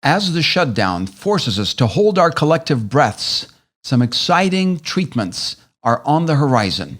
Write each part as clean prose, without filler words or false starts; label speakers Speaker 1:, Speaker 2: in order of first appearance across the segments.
Speaker 1: As the shutdown forces us to hold our collective breaths, some exciting treatments are on the horizon.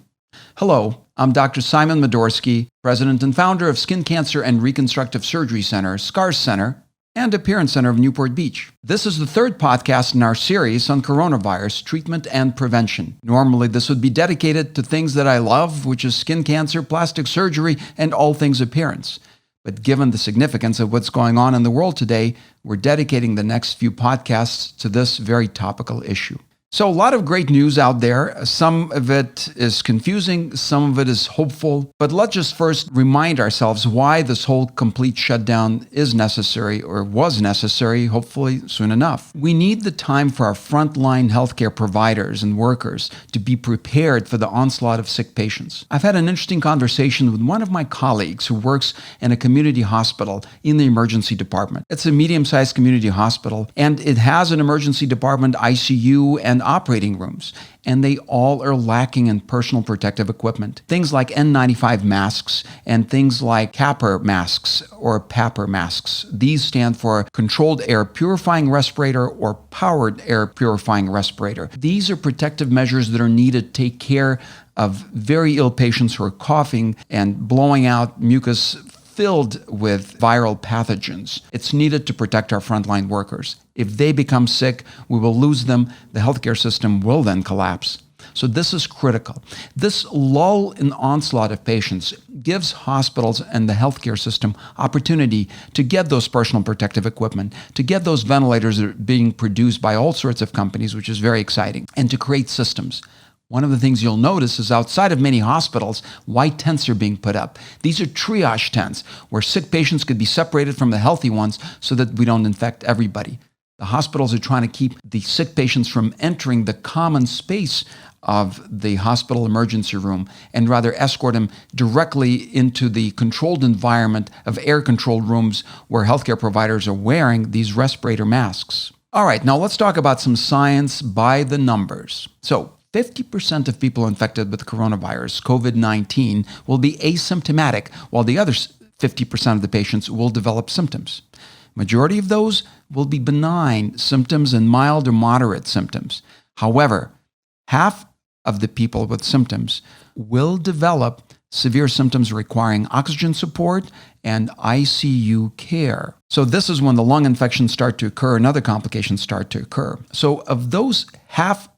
Speaker 1: Hello, I'm Dr. Simon Madorsky, president and founder of Skin Cancer and Reconstructive Surgery Center, SCARS Center, and Appearance Center of Newport Beach. This is the third podcast in our series on coronavirus treatment and prevention. Normally, this would be dedicated to things that I love, which is skin cancer, plastic surgery, and all things appearance. But given the significance of what's going on in the world today, we're dedicating the next few podcasts to this very topical issue. So a lot of great news out there. Some of it is confusing, some of it is hopeful. But let's just first remind ourselves why this whole complete shutdown is necessary or was necessary, hopefully soon enough. We need the time for our frontline healthcare providers and workers to be prepared for the onslaught of sick patients. I've had an interesting conversation with one of my colleagues who works in a community hospital in the emergency department. It's a medium-sized community hospital, and it has an emergency department, ICU, and operating rooms, and they all are lacking in personal protective equipment. Things like N95 masks and things like CAPR masks or PAPR masks. These stand for Controlled Air Purifying Respirator or Powered Air Purifying Respirator. These are protective measures that are needed to take care of very ill patients who are coughing and blowing out mucus filled with viral pathogens. It's needed to protect our frontline workers. If they become sick, we will lose them. The healthcare system will then collapse. So this is critical. This lull in onslaught of patients gives hospitals and the healthcare system opportunity to get those personal protective equipment, to get those ventilators that are being produced by all sorts of companies, which is very exciting, and to create systems. One of the things you'll notice is outside of many hospitals, white tents are being put up. These are triage tents where sick patients could be separated from the healthy ones so that we don't infect everybody. The hospitals are trying to keep the sick patients from entering the common space of the hospital emergency room and rather escort them directly into the controlled environment of air-controlled rooms where healthcare providers are wearing these respirator masks. All right, now let's talk about some science by the numbers. So, 50% of people infected with coronavirus, COVID-19, will be asymptomatic, while the other 50% of the patients will develop symptoms. Majority of those will be benign symptoms and mild or moderate symptoms. However, half of the people with symptoms will develop severe symptoms requiring oxygen support and ICU care. So this is when the lung infections start to occur and other complications start to occur. So of those half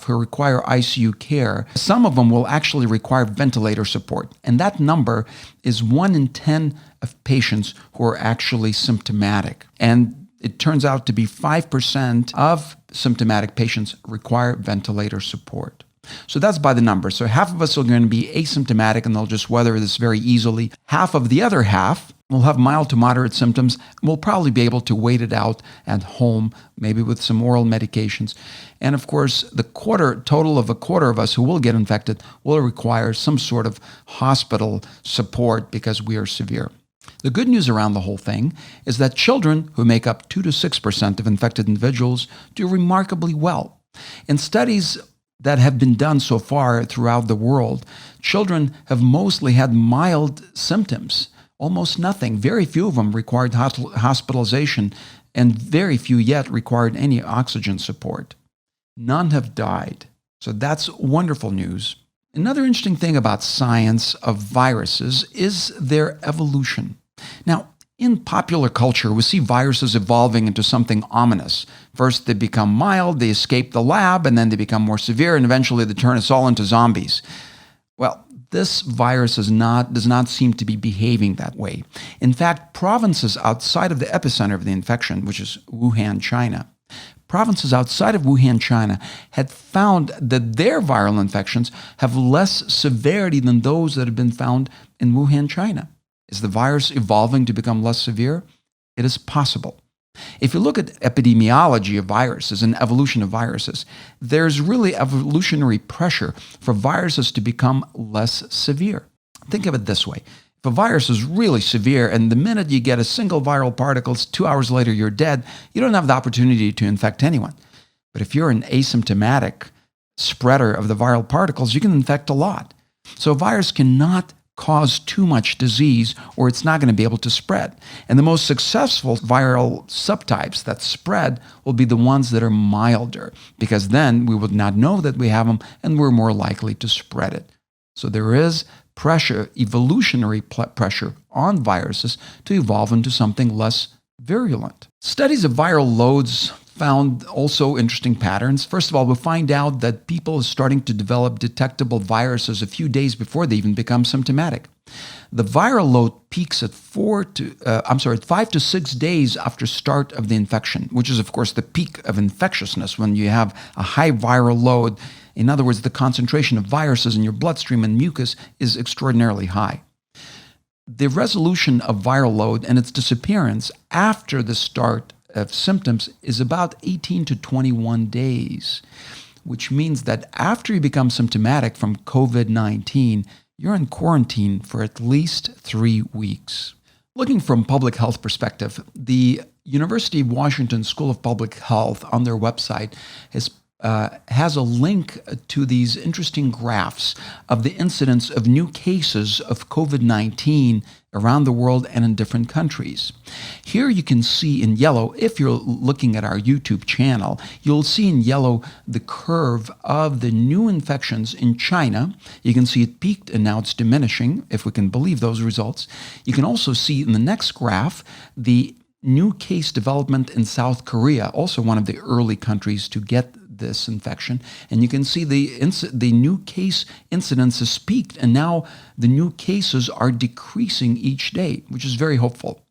Speaker 1: who require ICU care, some of them will actually require ventilator support. And that number is 1 in 10 of patients who are actually symptomatic. And it turns out to be 5% of symptomatic patients require ventilator support. So that's by the numbers. So half of us are going to be asymptomatic and they'll just weather this very easily. Half of the other half will have mild to moderate symptoms and will probably be able to wait it out at home, maybe with some oral medications. And of course, the total of a quarter of us who will get infected will require some sort of hospital support because we are severe. The good news around the whole thing is that children, who make up 2 to 6% of infected individuals, do remarkably well. In studies that have been done so far throughout the world, children have mostly had mild symptoms, almost nothing. Very few of them required hospitalization, and very few yet required any oxygen support. None have died. So that's wonderful news. Another interesting thing about science of viruses is their evolution. Now, in popular culture, we see viruses evolving into something ominous. First, they become mild, they escape the lab, and then they become more severe, and eventually they turn us all into zombies. Well, this virus does not seem to be behaving that way. In fact, provinces outside of the epicenter of the infection, which is Wuhan, China, provinces outside of Wuhan, China, had found that their viral infections have less severity than those that have been found in Wuhan, China. Is the virus evolving to become less severe? It is possible. If you look at epidemiology of viruses and evolution of viruses, there's really evolutionary pressure for viruses to become less severe. Think of it this way. If a virus is really severe and the minute you get a single viral particle, 2 hours later you're dead, you don't have the opportunity to infect anyone. But if you're an asymptomatic spreader of the viral particles, you can infect a lot. So a virus cannot cause too much disease or it's not going to be able to spread. And the most successful viral subtypes that spread will be the ones that are milder, because then we would not know that we have them and we're more likely to spread it. So there is pressure, evolutionary pressure on viruses to evolve into something less virulent. Studies of viral loads found also interesting patterns. First of all, we find out that people are starting to develop detectable viruses a few days before they even become symptomatic. The viral load peaks at 5 to 6 days after start of the infection, which is, of course, the peak of infectiousness when you have a high viral load. In other words, the concentration of viruses in your bloodstream and mucus is extraordinarily high. The resolution of viral load and its disappearance after the start of symptoms is about 18 to 21 days, which means that after you become symptomatic from COVID-19, you're in quarantine for at least 3 weeks. Looking from public health perspective, the University of Washington School of Public Health on their website has a link to these interesting graphs of the incidence of new cases of COVID-19 around the world and in different countries. Here you can see in yellow, if you're looking at our YouTube channel, you'll see in yellow the curve of the new infections in China. You can see it peaked and now it's diminishing, if we can believe those results. You can also see in the next graph the new case development in South Korea, also one of the early countries to get this infection. And you can see the new case incidence has peaked, and now the new cases are decreasing each day, which is very hopeful.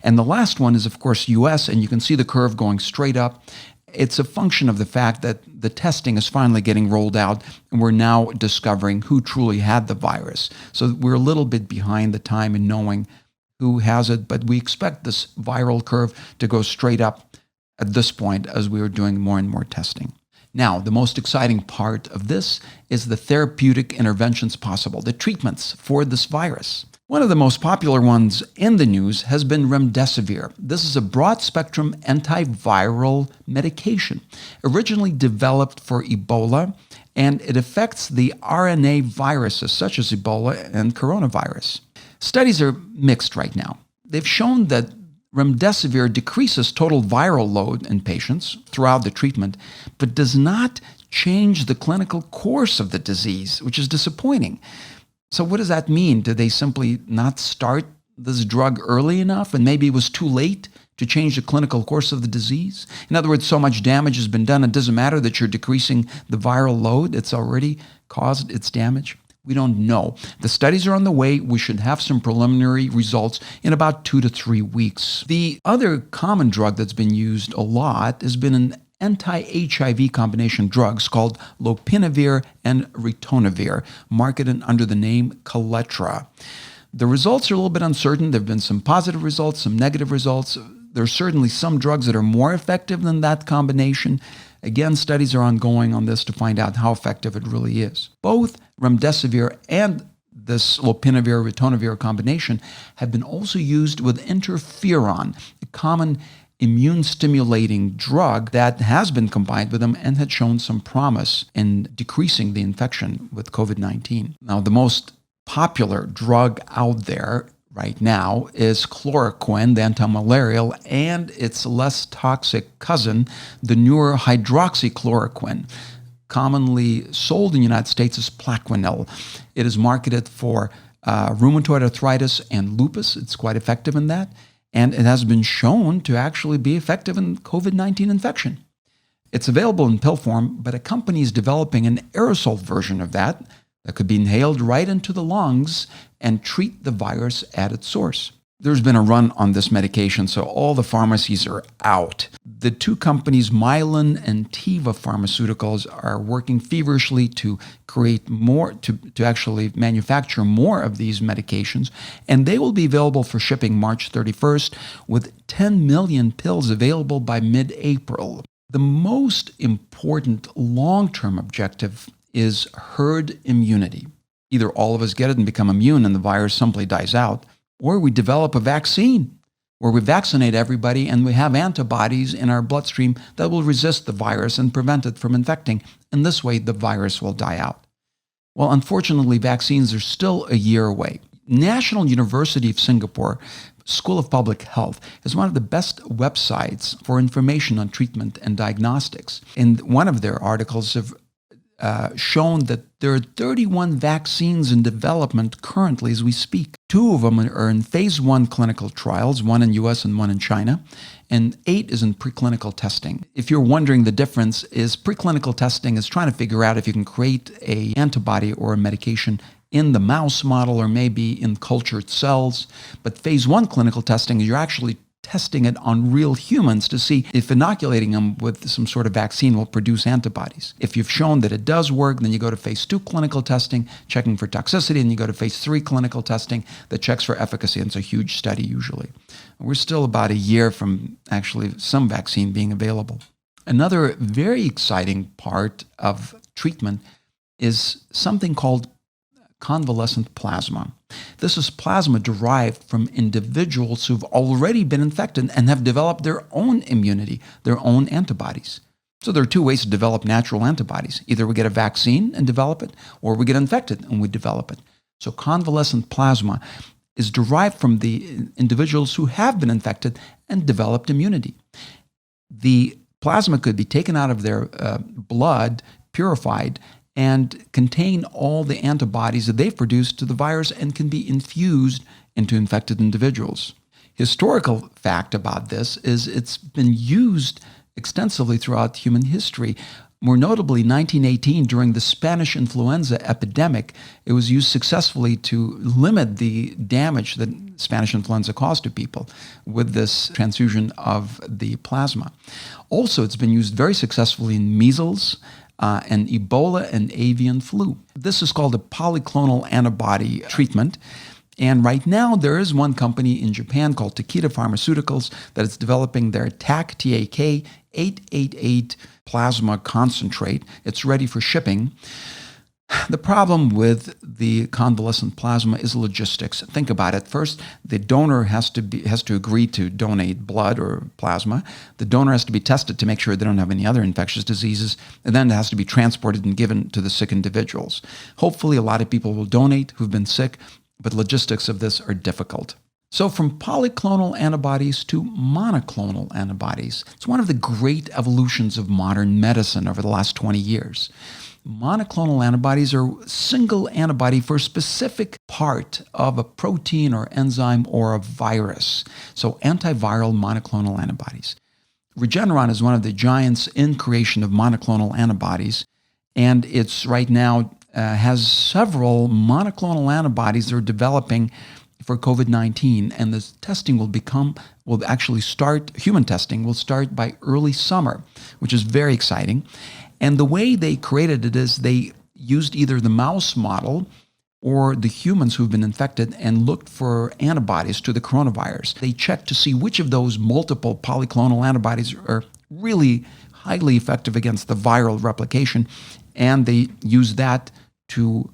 Speaker 1: And the last one is, of course, US, and you can see the curve going straight up. It's a function of the fact that the testing is finally getting rolled out, and we're now discovering who truly had the virus. So we're a little bit behind the time in knowing who has it, but we expect this viral curve to go straight up at this point as we are doing more and more testing. Now, the most exciting part of this is the therapeutic interventions possible, the treatments for this virus. One of the most popular ones in the news has been remdesivir. This is a broad-spectrum antiviral medication, originally developed for Ebola, and it affects the RNA viruses such as Ebola and coronavirus. Studies are mixed right now. They've shown that remdesivir decreases total viral load in patients throughout the treatment, but does not change the clinical course of the disease, which is disappointing. So what does that mean? Did they simply not start this drug early enough, and maybe it was too late to change the clinical course of the disease? In other words, so much damage has been done, it doesn't matter that you're decreasing the viral load, it's already caused its damage. We don't know. The studies are on the way. We should have some preliminary results in about 2 to 3 weeks. The other common drug that's been used a lot has been an anti-HIV combination drugs called lopinavir and ritonavir, marketed under the name Kaletra. The results are a little bit uncertain. There have been some positive results, some negative results. There are certainly some drugs that are more effective than that combination. Again, studies are ongoing on this to find out how effective it really is. Both remdesivir and this lopinavir-ritonavir combination have been also used with interferon, a common immune-stimulating drug that has been combined with them and had shown some promise in decreasing the infection with COVID-19. Now, the most popular drug out there right now is chloroquine, the antimalarial, and its less toxic cousin, the newer hydroxychloroquine, commonly sold in the United States as Plaquenil. It is marketed for rheumatoid arthritis and lupus. It's quite effective in that, and it has been shown to actually be effective in COVID-19 infection. It's available in pill form, but a company is developing an aerosol version of that could be inhaled right into the lungs and treat the virus at its source. There's been a run on this medication, so all the pharmacies are out. The two companies, Mylan and Teva Pharmaceuticals, are working feverishly to create more, to actually manufacture more of these medications, and they will be available for shipping March 31st, with 10 million pills available by mid-April. The most important long-term objective is herd immunity. Either all of us get it and become immune and the virus simply dies out, or we develop a vaccine where we vaccinate everybody and we have antibodies in our bloodstream that will resist the virus and prevent it from infecting. And this way, the virus will die out. Well, unfortunately, vaccines are still a year away. National University of Singapore School of Public Health is one of the best websites for information on treatment and diagnostics. In one of their articles have shown that there are 31 vaccines in development currently as we speak. 2 of them are in phase 1 clinical trials, one in US and one in China, and 8 is in preclinical testing. If you're wondering, the difference is preclinical testing is trying to figure out if you can create an antibody or a medication in the mouse model or maybe in cultured cells. But phase 1 clinical testing is you're actually testing it on real humans to see if inoculating them with some sort of vaccine will produce antibodies. If you've shown that it does work, then you go to phase 2 clinical testing, checking for toxicity, and you go to phase 3 clinical testing that checks for efficacy, and it's a huge study usually. We're still about a year from actually some vaccine being available. Another very exciting part of treatment is something called convalescent plasma. This is plasma derived from individuals who've already been infected and have developed their own immunity, their own antibodies. So there are 2 ways to develop natural antibodies. Either we get a vaccine and develop it, or we get infected and we develop it. So convalescent plasma is derived from the individuals who have been infected and developed immunity. The plasma could be taken out of their blood, purified, and contain all the antibodies that they've produced to the virus and can be infused into infected individuals. Historical fact about this is it's been used extensively throughout human history. More notably, 1918, during the Spanish influenza epidemic, it was used successfully to limit the damage that Spanish influenza caused to people with this transfusion of the plasma. Also, it's been used very successfully in measles, and Ebola and avian flu. This is called a polyclonal antibody treatment. And right now, there is one company in Japan called Takeda Pharmaceuticals that is developing their TAK 888 plasma concentrate. It's ready for shipping. The problem with the convalescent plasma is logistics. Think about it. First, the donor has to agree to donate blood or plasma. The donor has to be tested to make sure they don't have any other infectious diseases, and then it has to be transported and given to the sick individuals. Hopefully, a lot of people will donate who've been sick, but logistics of this are difficult. So from polyclonal antibodies to monoclonal antibodies, it's one of the great evolutions of modern medicine over the last 20 years. Monoclonal antibodies are a single antibody for a specific part of a protein or enzyme or a virus. So antiviral monoclonal antibodies. Regeneron is one of the giants in creation of monoclonal antibodies, and it's right now has several monoclonal antibodies they're developing for COVID-19, and the testing will actually start, human testing will start by early summer, which is very exciting. And the way they created it is they used either the mouse model or the humans who've been infected and looked for antibodies to the coronavirus. They checked to see which of those multiple polyclonal antibodies are really highly effective against the viral replication, and they used that to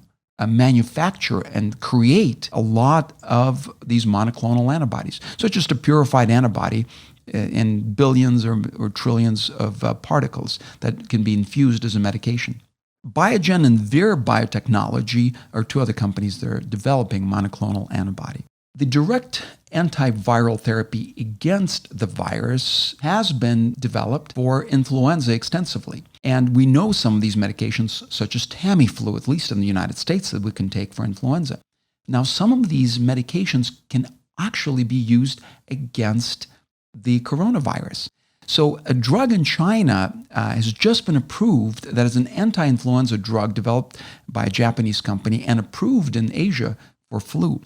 Speaker 1: manufacture and create a lot of these monoclonal antibodies. So it's just a purified antibody in billions or trillions of particles that can be infused as a medication. Biogen and Vir Biotechnology are 2 other companies that are developing monoclonal antibody. The direct antiviral therapy against the virus has been developed for influenza extensively. And we know some of these medications, such as Tamiflu, at least in the United States, that we can take for influenza. Now, some of these medications can actually be used against the coronavirus. So a drug in China has just been approved that is an anti-influenza drug developed by a Japanese company and approved in Asia for flu.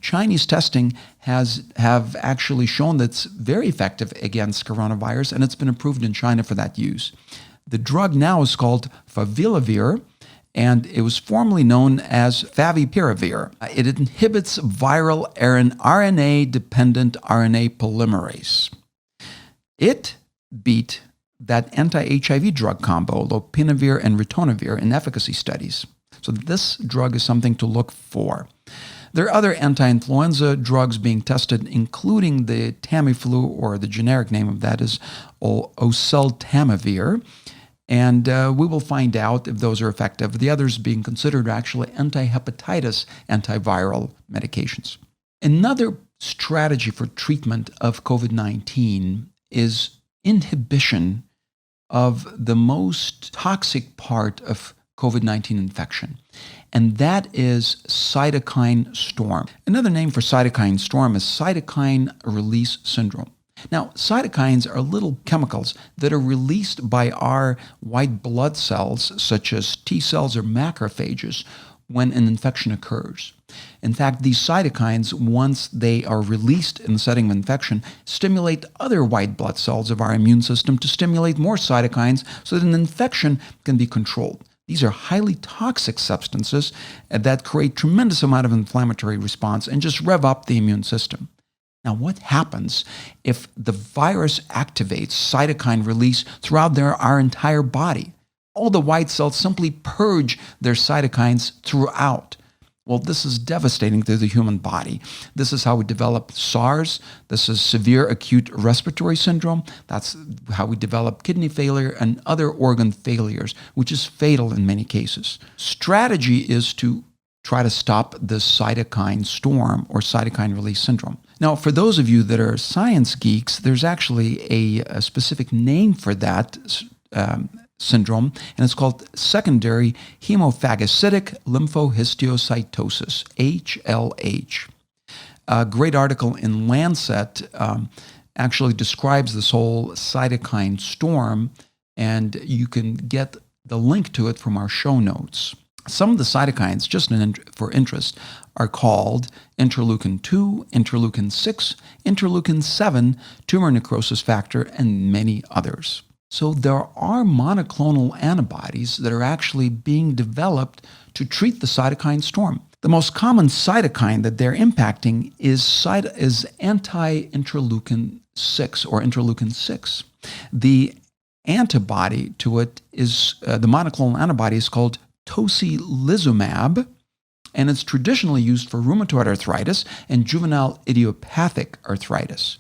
Speaker 1: Chinese testing have actually shown that it's very effective against coronavirus, and it's been approved in China for that use. The drug now is called favipiravir, and it was formerly known as favipiravir. It inhibits viral RNA-dependent RNA polymerase. It beat that anti-HIV drug combo, lopinavir and ritonavir, in efficacy studies. So this drug is something to look for. There are other anti-influenza drugs being tested, including the Tamiflu, or the generic name of that is oseltamivir. And we will find out if those are effective. The others being considered are actually anti-hepatitis antiviral medications. Another strategy for treatment of COVID-19 is inhibition of the most toxic part of COVID-19 infection, and that is cytokine storm. Another name for cytokine storm is cytokine release syndrome. Now, cytokines are little chemicals that are released by our white blood cells, such as T cells or macrophages, when an infection occurs. In fact, these cytokines, once they are released in the setting of infection, stimulate other white blood cells of our immune system to stimulate more cytokines so that an infection can be controlled. These are highly toxic substances that create tremendous amount of inflammatory response and just rev up the immune system. Now, what happens if the virus activates cytokine release throughout our entire body? All the white cells simply purge their cytokines throughout. Well, this is devastating to the human body. This is how we develop SARS. This is severe acute respiratory syndrome. That's how we develop kidney failure and other organ failures, which is fatal in many cases. Strategy is to try to stop the cytokine storm or cytokine release syndrome. Now, for those of you that are science geeks, there's actually a specific name for that syndrome, and it's called secondary hemophagocytic lymphohistiocytosis, HLH. A great article in Lancet actually describes this whole cytokine storm, and you can get the link to it from our show notes. Some of the cytokines, just for interest, are called interleukin-2, interleukin-6, interleukin-7, tumor necrosis factor, and many others. So there are monoclonal antibodies that are actually being developed to treat the cytokine storm. The most common cytokine that they're impacting is anti-interleukin-6 or interleukin-6. The antibody to it is, the monoclonal antibody is called tocilizumab, and it's traditionally used for rheumatoid arthritis and juvenile idiopathic arthritis.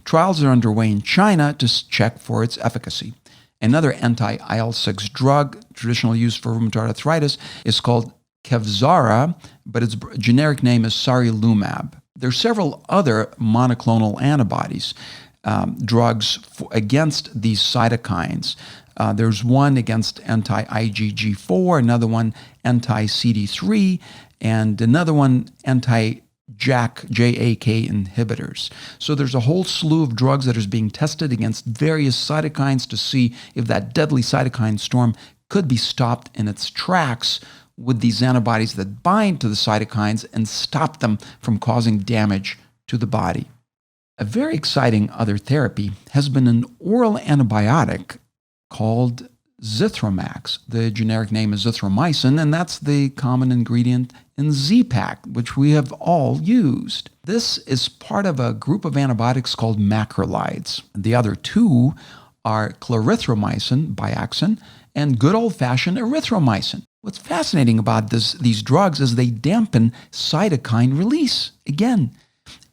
Speaker 1: Trials are underway in China to check for its efficacy. Another anti-IL-6 drug, traditionally used for rheumatoid arthritis, is called Kevzara, but its generic name is sarilumab. There are several other monoclonal antibodies, drugs against these cytokines. There's one against anti-IgG4, another one anti-CD3, and another one anti-JAK inhibitors. So there's a whole slew of drugs that is being tested against various cytokines to see if that deadly cytokine storm could be stopped in its tracks with these antibodies that bind to the cytokines and stop them from causing damage to the body. A very exciting other therapy has been an oral antibiotic called Zithromax. The generic name is zithromycin, and that's the common ingredient in Z-Pak, which we have all used. This is part of a group of antibiotics called macrolides. The other two are clarithromycin, Biaxin, and good old-fashioned erythromycin. What's fascinating about these drugs is they dampen cytokine release, again,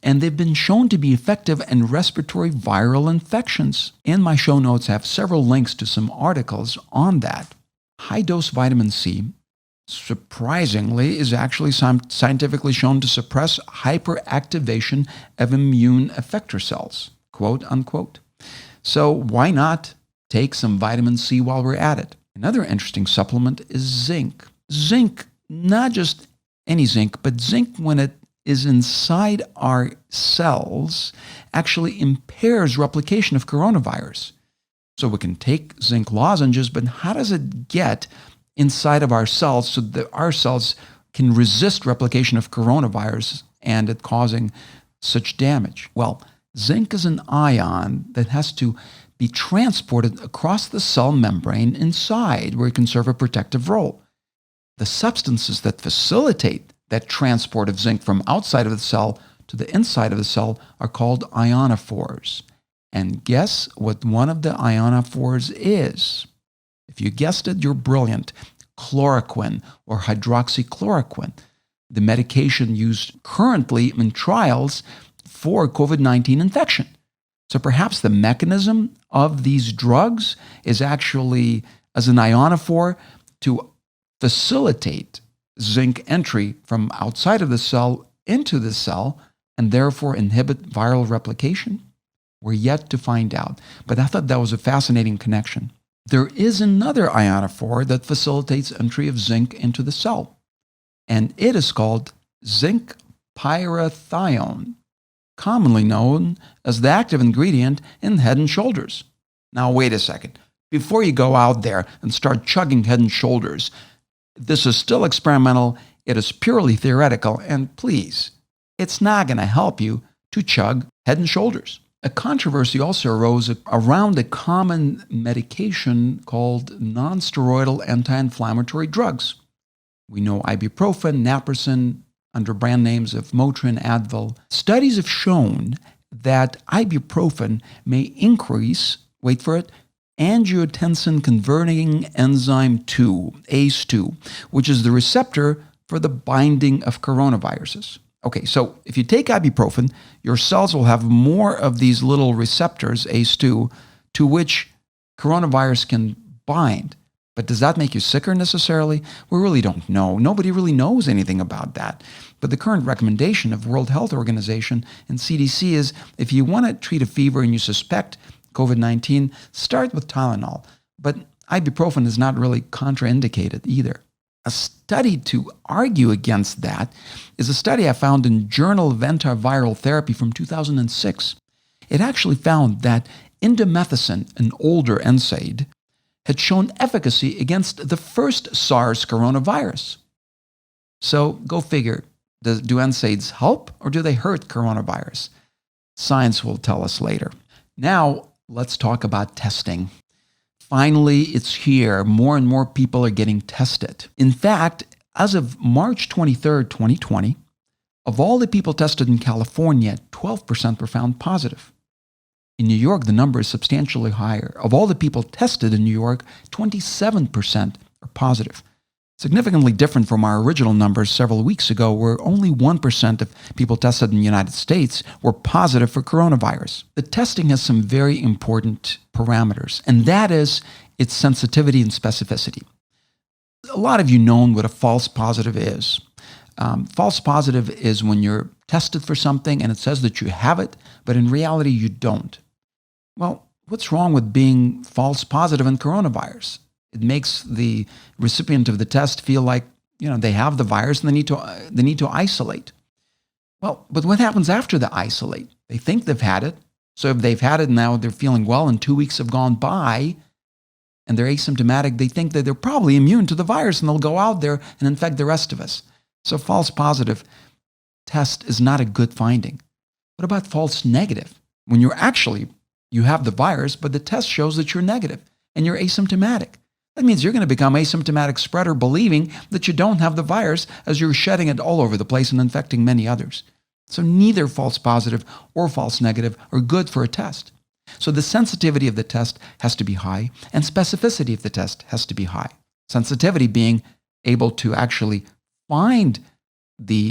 Speaker 1: and they've been shown to be effective in respiratory viral infections. In my show notes, I have several links to some articles on that. High-dose vitamin C, surprisingly, is actually scientifically shown to suppress hyperactivation of immune effector cells, quote unquote. So why not take some vitamin C while we're at it? Another interesting supplement is zinc. Zinc, not just any zinc, but zinc when it is inside our cells actually impairs replication of coronavirus. So we can take zinc lozenges, but how does it get inside of our cells so that our cells can resist replication of coronavirus and it causing such damage? Well, zinc is an ion that has to be transported across the cell membrane inside where it can serve a protective role. The substances that facilitate that transport of zinc from outside of the cell to the inside of the cell are called ionophores. And guess what one of the ionophores is? If you guessed it, you're brilliant. Chloroquine or hydroxychloroquine, the medication used currently in trials for COVID-19 infection. So perhaps the mechanism of these drugs is actually as an ionophore to facilitate zinc entry from outside of the cell into the cell and therefore inhibit viral replication? We're yet to find out, but I thought that was a fascinating connection. There is another ionophore that facilitates entry of zinc into the cell, and it is called zinc pyrithione, commonly known as the active ingredient in Head & Shoulders. Now, wait a second. Before you go out there and start chugging Head & Shoulders, this is still experimental, it is purely theoretical, and please, it's not going to help you to chug Head & Shoulders. A controversy also arose around a common medication called non-steroidal anti-inflammatory drugs. We know ibuprofen, naproxen, under brand names of Motrin, Advil. Studies have shown that ibuprofen may increase, wait for it, angiotensin converting enzyme 2, ACE2, which is the receptor for the binding of coronaviruses. Okay, so if you take ibuprofen, your cells will have more of these little receptors, ACE2, to which coronavirus can bind. But does that make you sicker necessarily? We really don't know. Nobody really knows anything about that. But the current recommendation of World Health Organization and CDC is if you want to treat a fever and you suspect COVID-19, start with Tylenol. But ibuprofen is not really contraindicated either. A study to argue against that is a study I found in Journal of Antiviral Therapy from 2006. It actually found that indomethacin, an older NSAID, had shown efficacy against the first SARS coronavirus. So go figure, do NSAIDs help or do they hurt coronavirus? Science will tell us later. Now, let's talk about testing. Finally, it's here. More and more people are getting tested. In fact, as of March 23rd, 2020, of all the people tested in California, 12% were found positive. In New York, the number is substantially higher. Of all the people tested in New York, 27% are positive. Significantly different from our original numbers several weeks ago, where only 1% of people tested in the United States were positive for coronavirus. The testing has some very important parameters, and that is its sensitivity and specificity. A lot of you know what a false positive is. False positive is when you're tested for something and it says that you have it, but in reality you don't. Well, what's wrong with being false positive in coronavirus? It makes the recipient of the test feel like, they have the virus and they need to isolate. Well, but what happens after they isolate? They think they've had it. So if they've had it now, they're feeling well and 2 weeks have gone by and they're asymptomatic, they think that they're probably immune to the virus and they'll go out there and infect the rest of us. So false positive test is not a good finding. What about false negative? When you have the virus, but the test shows that you're negative and you're asymptomatic. That means you're going to become asymptomatic spreader believing that you don't have the virus as you're shedding it all over the place and infecting many others. So neither false positive or false negative are good for a test. So the sensitivity of the test has to be high and specificity of the test has to be high. Sensitivity being able to actually find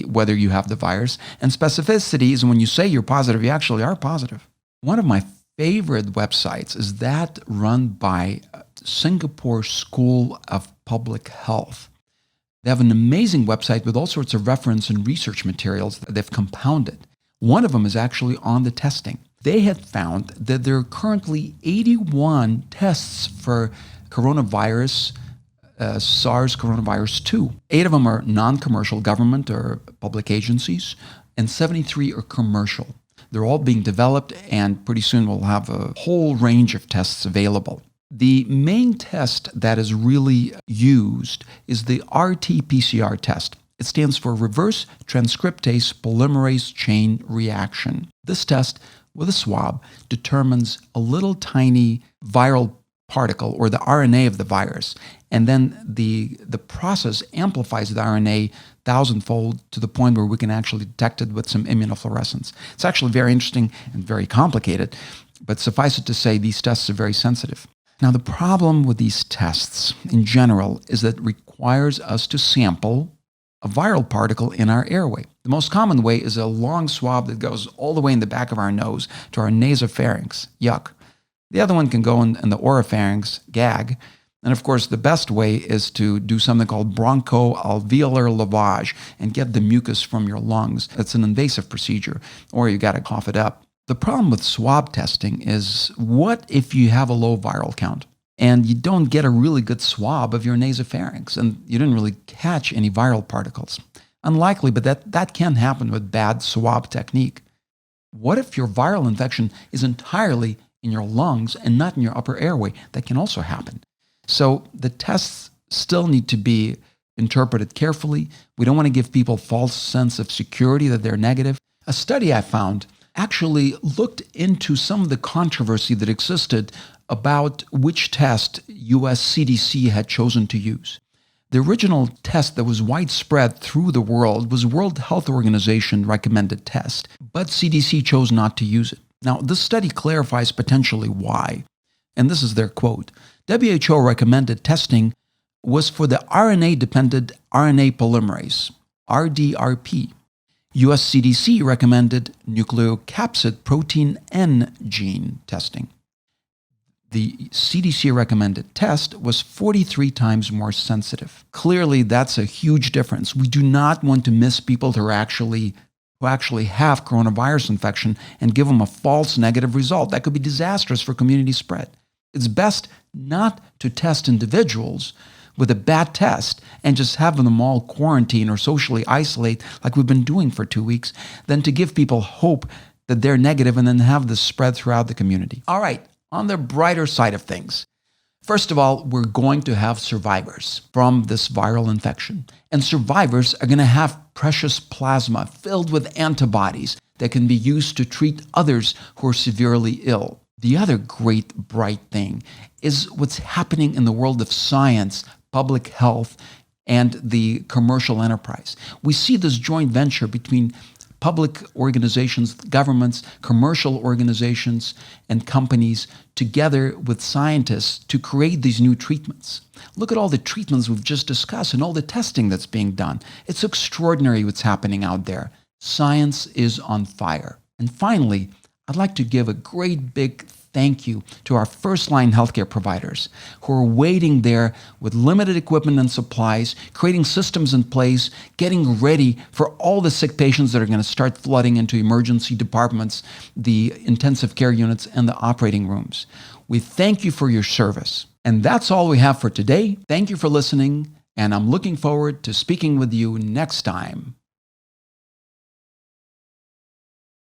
Speaker 1: whether you have the virus, and specificity is when you say you're positive, you actually are positive. One of my favorite websites is that run by Singapore School of Public Health. They have an amazing website with all sorts of reference and research materials that they've compounded. One of them is actually on the testing. They had found that there are currently 81 tests for coronavirus, SARS coronavirus 2. 8 of them are non-commercial government or public agencies, and 73 are commercial. They're all being developed, and pretty soon we'll have a whole range of tests available. The main test that is really used is the RT-PCR test. It stands for reverse transcriptase polymerase chain reaction. This test with a swab determines a little tiny viral particle or the RNA of the virus, and then the process amplifies the RNA thousandfold to the point where we can actually detect it with some immunofluorescence. It's actually very interesting and very complicated, but suffice it to say these tests are very sensitive. Now, the problem with these tests in general is that it requires us to sample a viral particle in our airway. The most common way is a long swab that goes all the way in the back of our nose to our nasopharynx. Yuck. The other one can go in the oropharynx, gag, And of course, the best way is to do something called bronchoalveolar lavage and get the mucus from your lungs. It's an invasive procedure, or you got to cough it up. The problem with swab testing is, what if you have a low viral count and you don't get a really good swab of your nasopharynx and you didn't really catch any viral particles? Unlikely, but that can happen with bad swab technique. What if your viral infection is entirely in your lungs and not in your upper airway? That can also happen. So the tests still need to be interpreted carefully. We don't want to give people false sense of security that they're negative. A study I found actually looked into some of the controversy that existed about which test US CDC had chosen to use. The original test that was widespread through the world was World Health Organization recommended test, but CDC chose not to use it. Now, this study clarifies potentially why. And this is their quote. WHO recommended testing was for the RNA-dependent RNA polymerase, RDRP. US CDC recommended nucleocapsid protein N gene testing. The CDC recommended test was 43 times more sensitive. Clearly, that's a huge difference. We do not want to miss people who actually have coronavirus infection and give them a false negative result. That could be disastrous for community spread. It's best not to test individuals with a bad test and just have them all quarantine or socially isolate like we've been doing for 2 weeks, than to give people hope that they're negative and then have this spread throughout the community. All right, on the brighter side of things, first of all, we're going to have survivors from this viral infection. And survivors are going to have precious plasma filled with antibodies that can be used to treat others who are severely ill. The other great bright thing is what's happening in the world of science, public health, and the commercial enterprise. We see this joint venture between public organizations, governments, commercial organizations, and companies together with scientists to create these new treatments. Look at all the treatments we've just discussed and all the testing that's being done. It's extraordinary what's happening out there. Science is on fire. And finally, I'd like to give a great big thank you to our first-line healthcare providers who are waiting there with limited equipment and supplies, creating systems in place, getting ready for all the sick patients that are going to start flooding into emergency departments, the intensive care units, and the operating rooms. We thank you for your service. And that's all we have for today. Thank you for listening, and I'm looking forward to speaking with you next time.